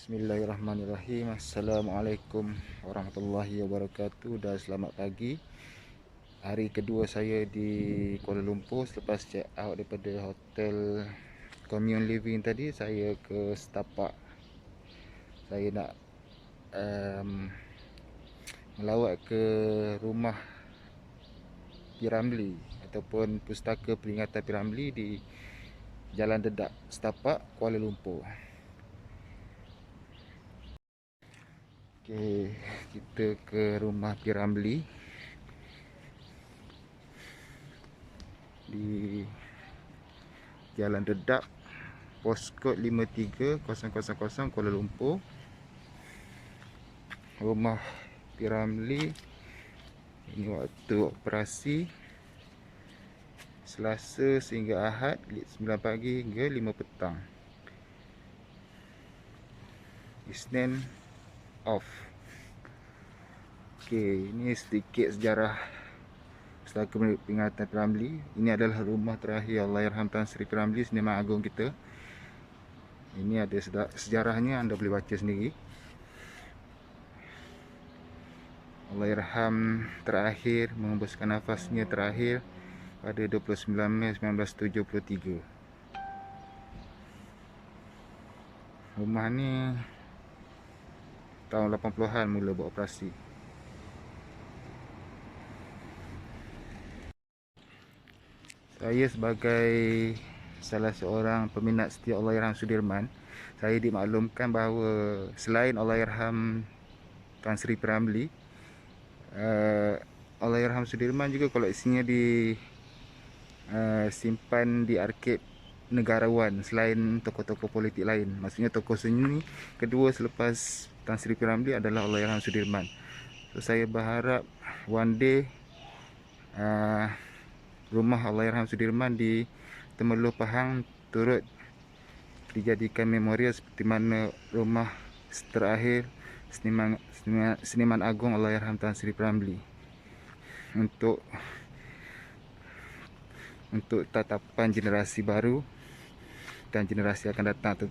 Bismillahirrahmanirrahim. Assalamualaikum warahmatullahi wabarakatuh dan selamat pagi. Hari kedua saya di Kuala Lumpur selepas check out daripada hotel Commune Living tadi, saya ke setapak. Saya nak melawat ke rumah P.Ramlee ataupun Pustaka Peringatan P.Ramlee di Jalan Dedak, Setapak, Kuala Lumpur. Okey, kita ke rumah P.Ramlee di Jalan Dedak, poskod 53000 Kuala Lumpur. Rumah P.Ramlee ini waktu operasi Selasa sehingga Ahad 9 pagi hingga 5 petang. Isnin off. Okey, ini sedikit sejarah Pustaka Peringatan P.Ramlee. Ini adalah rumah terakhir Allahyarham Tan Sri P.Ramlee, Seniman Agung kita. Ini ada sejarahnya, anda boleh baca sendiri. Allahyarham terakhir mengembuskan nafasnya terakhir pada 29 Mei 1973. Rumah ni tahun 80-an mula buat operasi. Saya sebagai salah seorang peminat setia Allahyarham Sudirman, saya dimaklumkan bahawa selain Allahyarham Tan Sri P.Ramlee, Allahyarham Sudirman juga koleksinya simpan di arkib negarawan selain tokoh-tokoh politik lain. Maksudnya tokoh seni kedua selepas Tan Sri P.Ramlee adalah Allahyarham Sudirman. So, saya berharap one day rumah Allahyarham Sudirman di Temerloh Pahang turut dijadikan memorial seperti mana rumah terakhir Seniman Agung Allahyarham Tan Sri P.Ramlee, untuk tatapan generasi baru dan generasi akan datang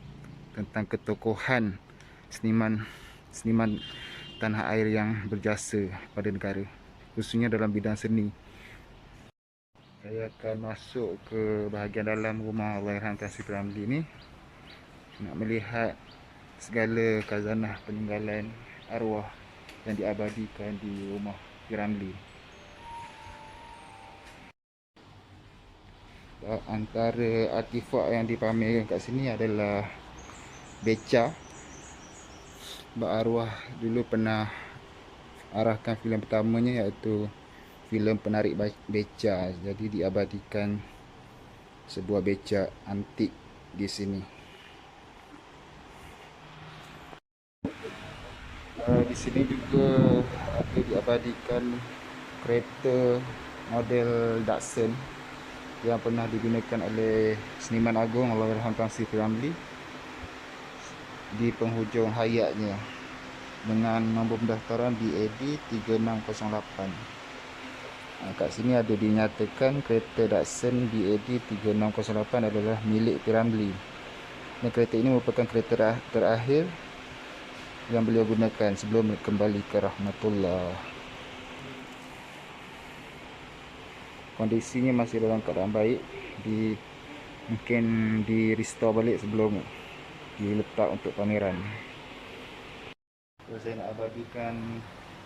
tentang ketokohan seniman tanah air yang berjasa pada negara, khususnya dalam bidang seni. Saya akan masuk ke bahagian dalam rumah Allahyarham Tan Sri P.Ramlee ni, nak melihat segala khazanah peninggalan arwah yang diabadikan di rumah P.Ramlee. Antara artifak yang dipamerkan kat sini adalah beca. Sebab arwah dulu pernah arahkan filem pertamanya, iaitu filem Penarik Beca. Jadi diabadikan sebuah beca antik di sini. Di sini juga ada diabadikan kereta model Datsun yang pernah digunakan oleh Seniman Agung Allahyarham Tan Sri P.Ramlee di penghujung hayatnya dengan nombor pendaftaran BAD 3608. Kat sini ada dinyatakan kereta Datsun BAD 3608 adalah milik P.Ramlee. Dan kereta ini merupakan kereta terakhir yang beliau gunakan sebelum kembali ke rahmatullah. Kondisinya masih dalam keadaan baik, mungkin di restore balik sebelum diletak untuk pameran. So, saya nak abadikan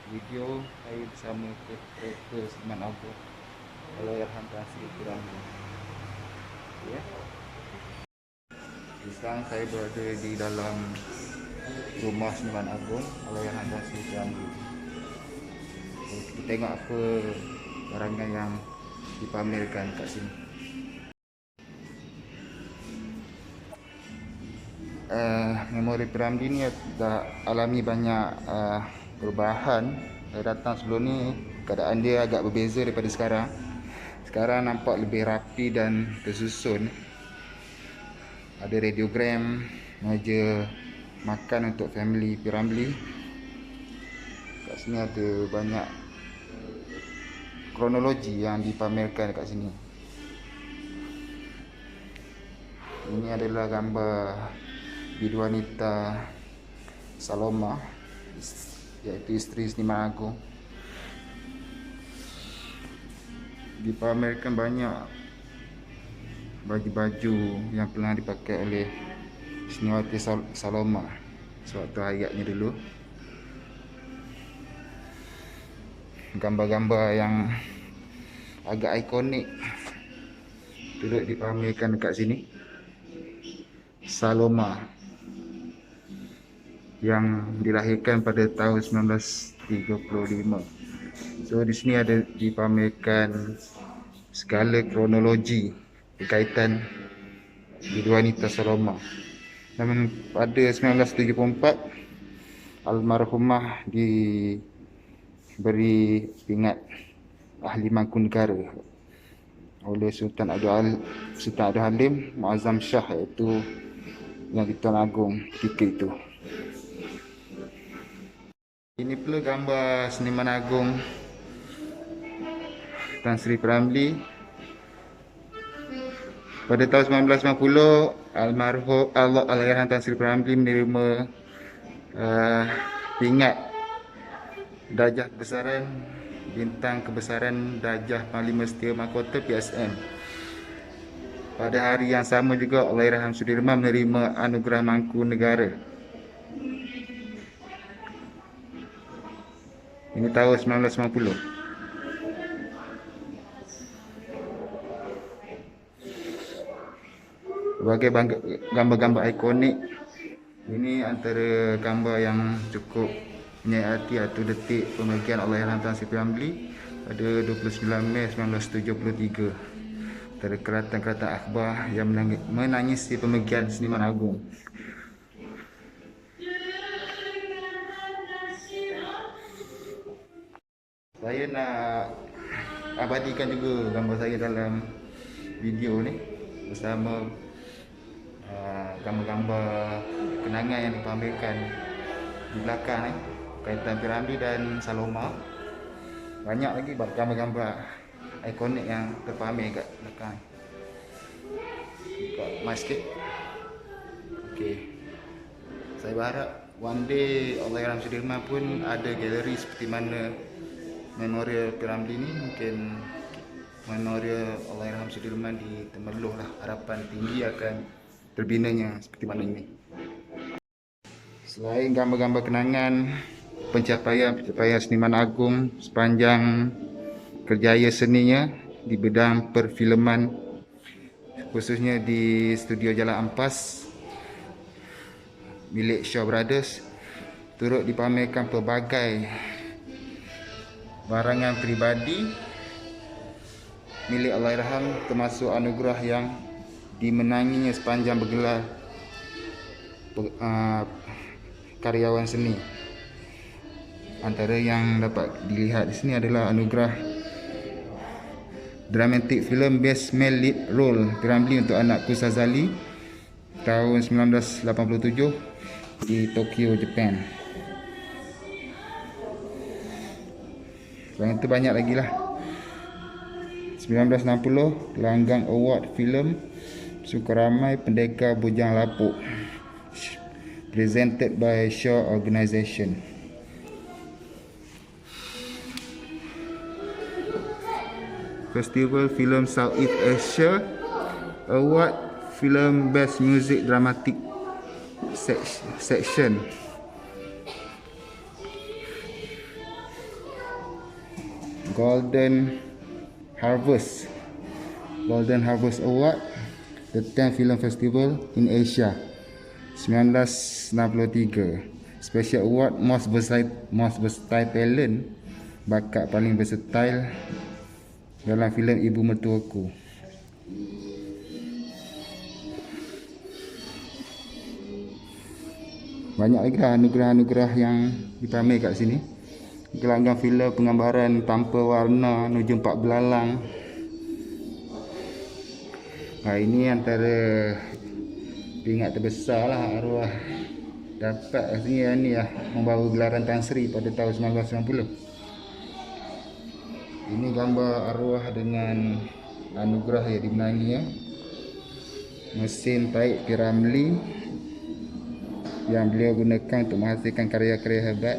video saya bersama kereta Seniman Agung Allahyarham Tan Sri P.Ramlee. Ya. Sekarang saya berada di dalam rumah Seniman Agung Allahyarham Tan Sri P.Ramlee. So, kita tengok apa barangan yang dipamerkan kat sini. Memori P.Ramlee ni dah alami banyak perubahan. Saya datang sebelum ni, keadaan dia agak berbeza daripada sekarang. Sekarang nampak lebih rapi dan tersusun. Ada radiogram, meja makan untuk family P.Ramlee. Kat sini ada banyak kronologi yang dipamerkan kat sini. Ini adalah gambar bidu wanita Saloma, yaitu istri Seniman Agung. Dipamerkan banyak baju-baju yang pernah dipakai oleh Seniwati Saloma sewaktu hayatnya dulu. Gambar-gambar yang agak ikonik turut dipamerkan dekat sini. Saloma yang dilahirkan pada tahun 1935. So di sini ada dipamerkan segala kronologi berkaitan diri wanita Saloma. Namun pada 1974 almarhumah diberi pingat ahli Mangkunegara oleh Sultan Abdul Halim Muazzam Shah, iaitu yang Tuan Agong ketika itu. Ini pula gambar Seniman Agung Tan Sri P.Ramlee. Pada tahun 1990, almarhum Allahyarham Tan Sri P.Ramlee menerima pingat Darjah Kebesaran Bintang Kebesaran Darjah Panglima Setia Mahkota PSM. Pada hari yang sama juga Allahyarham Sudirman menerima anugerah Mangkunegara. Ini tahun 1990. Sebagai gambar-gambar ikonik, ini antara gambar yang cukup menyayat hati atau detik pemergian Allahyarham Tan Sri P.Ramlee pada 29 Mei 1973. Antara keratan-keratan akhbar yang menangisi pemergian Seniman Agung. Saya nak abadikan juga gambar saya dalam video ni bersama gambar-gambar kenangan yang dipamerkan di belakang ni kaitan P.Ramlee dan Saloma. Banyak lagi gambar-gambar ikonik yang terpamer kat belakang. Buka mic sikit. Okey. Saya berharap one day Allahyarham Sudirman pun ada galeri seperti mana memorial P.Ramlee ni. Mungkin memorial Allahyarham Sudirman di Temerloh lah. Harapan tinggi akan terbinanya seperti mana ini. Selain gambar-gambar kenangan pencapaian Seniman Agung sepanjang kerjaya seninya di bidang perfilman, khususnya di studio Jalan Ampas milik Shaw Brothers, turut dipamerkan pelbagai barangan peribadi milik Allahyarham, termasuk anugerah yang dimenanginya sepanjang bergelar karyawan seni. Antara yang dapat dilihat di sini adalah anugerah Dramatic Film Best Male Lead Role P.Ramlee untuk Anakku Sazali tahun 1987 di Tokyo, Jepun. Selain itu banyak lagi lah. 1960 Langgang Award Film Sukaramai Pendekar Bujang Lapuk presented by Shaw Organisation. Festival Film Southeast Asia Award Film Best Music Dramatic Section. Golden Harvest Award, the 10th Film Festival in Asia 1963. Special Award Most Versatile Talent, bakat paling versatile dalam filem Ibu Mertuaku. Banyak lagi lah anugerah-anugerah yang dipamer kat sini. Gelanggang filem penggambaran tanpa warna Nuju Empat Belalang. Ini antara pingat terbesar lah arwah dapat kat sini ni lah, membawa gelaran Tan Sri pada tahun 1990. Ini gambar arwah dengan anugerah yang dimenangi ya. Mesin taik P.Ramlee yang beliau gunakan untuk menghasilkan karya-karya hebat.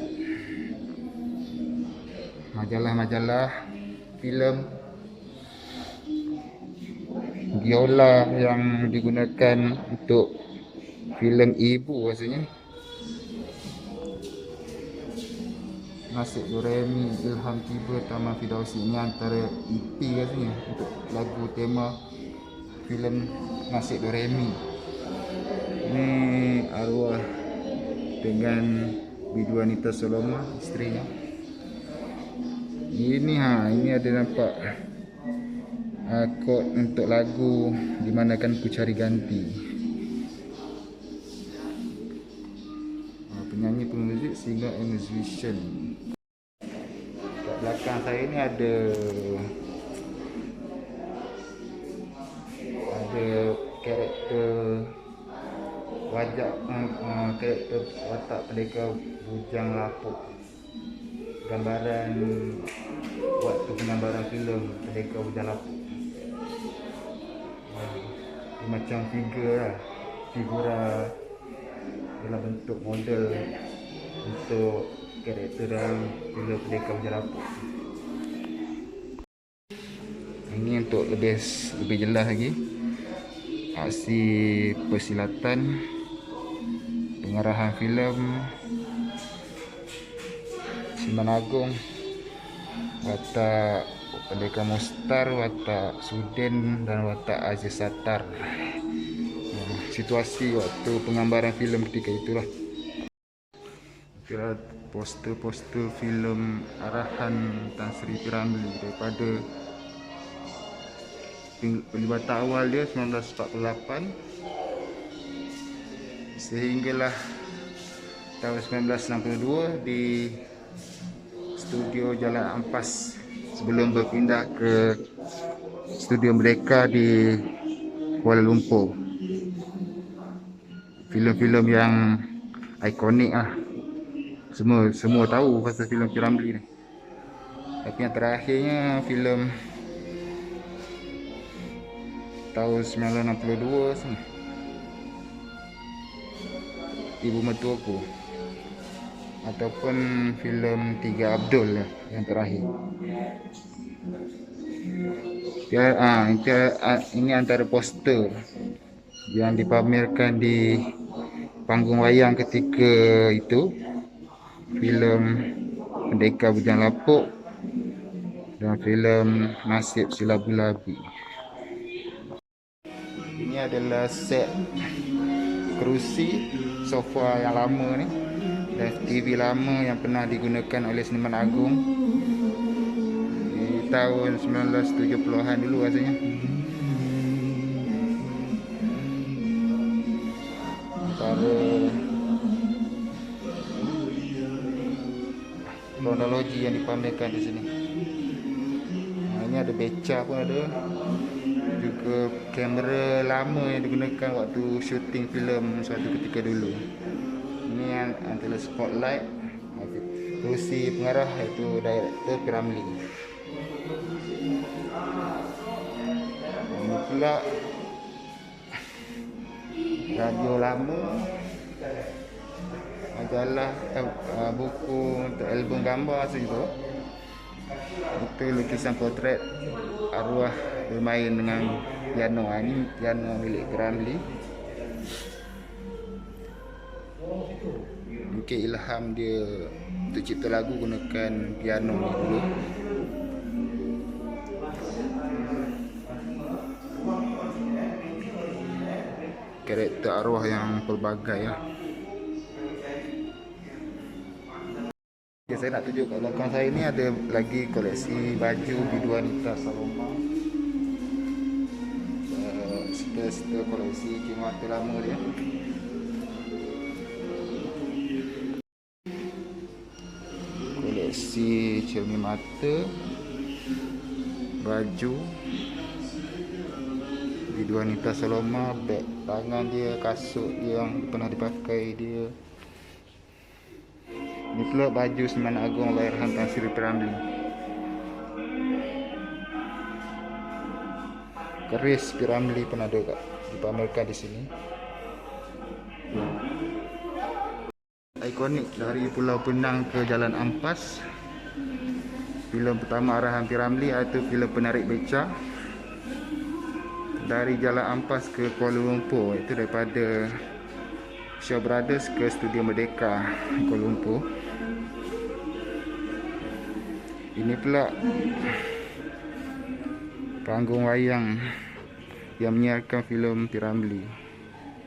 Majalah-majalah, filem, biola yang digunakan untuk filem ibu rasanya. Nasib Doremi, Ilham Tiba, Taman Fidausi, ini antara EP rasanya untuk lagu tema filem Nasib Doremi. Ini arwah dengan Bidu Anita Soloma, isterinya. Ini ada nampak kod untuk lagu Di Manakan Ku Cari Ganti. Penyanyi pemuzik singer and musician. Kat belakang saya ni ada karakter wajah, karakter watak pendekar Bujang Lapuk. Gambaran waktu penggambaran filem pendekar Bujang Lapuk. Dia macam figura dalam bentuk model untuk karakter dalam filem pendekar Bujang Lapuk. Ini untuk lebih jelas lagi, aksi persilatan, pengarahan filem Siman Agung, watak Pendekar Mustar, watak Sudin dan watak Aziz Sattar. Situasi waktu penggambaran filem ketika itulah. Kira poster-poster filem arahan Tan Sri P. Ramlee daripada pelibatan awal dia 1948 sehinggalah tahun 1962 di studio Jalan Ampas sebelum berpindah ke studio Merdeka di Kuala Lumpur. Filem-filem yang ikonik lah. Semua tahu pasal filem P. Ramlee ni. Tapi yang terakhirnya filem tahun 1962 sana, Ibu Mertuaku, ataupun filem Tiga Abdul yang terakhir. Ini antara poster yang dipamerkan di panggung wayang ketika itu, filem Pendekar Bujang Lapuk dan filem Nasib Silabu-Labi. Ini adalah set kerusi sofa yang lama ni dan TV lama yang pernah digunakan oleh Seniman Agung di tahun 1970-an dulu rasanya. Antara kronologi yang dipamerkan di sini. Ini ada beca pun ada. Juga kamera lama yang digunakan waktu syuting filem suatu ketika dulu. Ini yang antara spotlight, kerusi pengarah iaitu Director P. Ramlee. Ini pula radio lama, majalah, buku untuk album gambar segitu. Itu lukisan potret arwah bermain dengan piano. Ini piano milik P. Ramlee. Mungkin ilham dia untuk cipta lagu gunakan piano ni dulu. Karakter arwah yang pelbagai lah. Okay, saya nak tunjuk kat belakang saya ni ada lagi koleksi baju Bidu Anita Soloma. Serta koleksi cermin lama dia. Koleksi cermin mata, baju Bidu Anita Soloma, beg tangan dia, kasut dia yang pernah dipakai dia. Ini pula baju Seniman Agung Allahyarham Tan Sri P. Ramlee. Keris P. Ramlee pun ada dipamerkan di sini. ikonik dari Pulau Penang ke Jalan Ampas. Filem pertama arahan P. Ramlee iaitu filem Penarik Beca. Dari Jalan Ampas ke Kuala Lumpur, itu daripada Shaw Brothers ke Studio Merdeka Kuala Lumpur. Ini pula panggung wayang yang menyiarkan filem P. Ramlee,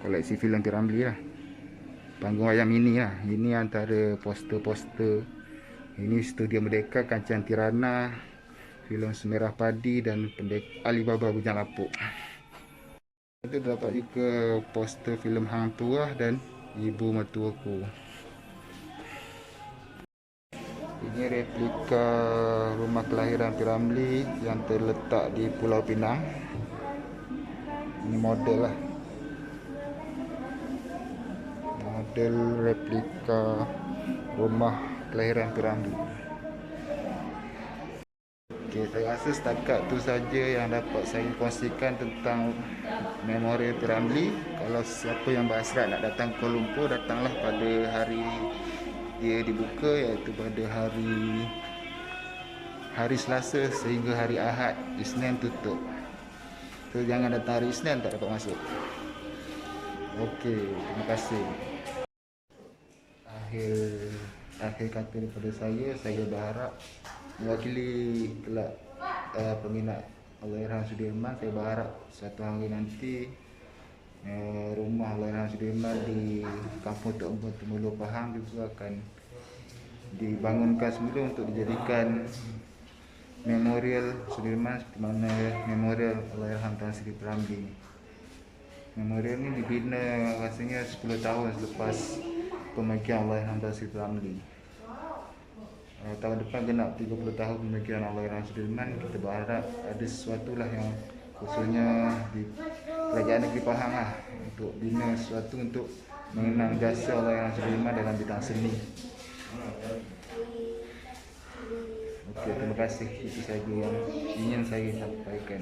koleksi filem P. Ramlee lah. Panggung wayang mini lah. Ini antara poster-poster. Ini Studio Merdeka, Kanchan Tirana, filem Semerah Padi dan Alibaba Bujang Lapuk. Itu dapat juga poster filem Hang Tuah dan Ibu Mertuaku. Ini replika rumah kelahiran P. Ramlee yang terletak di Pulau Pinang. Ini model lah. Model replika rumah kelahiran P. Ramlee. Okay, saya rasa setakat tu saja yang dapat saya kongsikan tentang memorial P. Ramlee. Kalau siapa yang berhasrat nak datang ke Kuala Lumpur, datanglah pada hari dia dibuka, iaitu pada hari Selasa sehingga hari Ahad. Isnin tutup. So jangan datang hari Isnin, tak dapat masuk. Okey, terima kasih. Akhir kata daripada saya berharap mewakili kelab peminat Allahyarham Sudirman, saya berharap satu hari nanti rumah Allahyarham Sudirman di Kampung Tok Empun Temerloh Pahang juga akan dibangunkan semula untuk dijadikan memorial Sudirman, seperti mana memorial Allahyarham Tan Sri P. Ramlee. Memorial ni dibina rasanya 10 tahun selepas pemergian Allahyarham Tan Sri P. Ramlee. Tahun depan genap 30 tahun pemergian Allahyarham Sudirman. Kita berharap ada sesuatu lah yang khususnya di Kerajaan Negeri Pahang lah, untuk bina sesuatu untuk mengenang jasa Allahyarham Sudirman dalam bidang seni. Okey, terima kasih. Itu saja yang ingin saya sampaikan.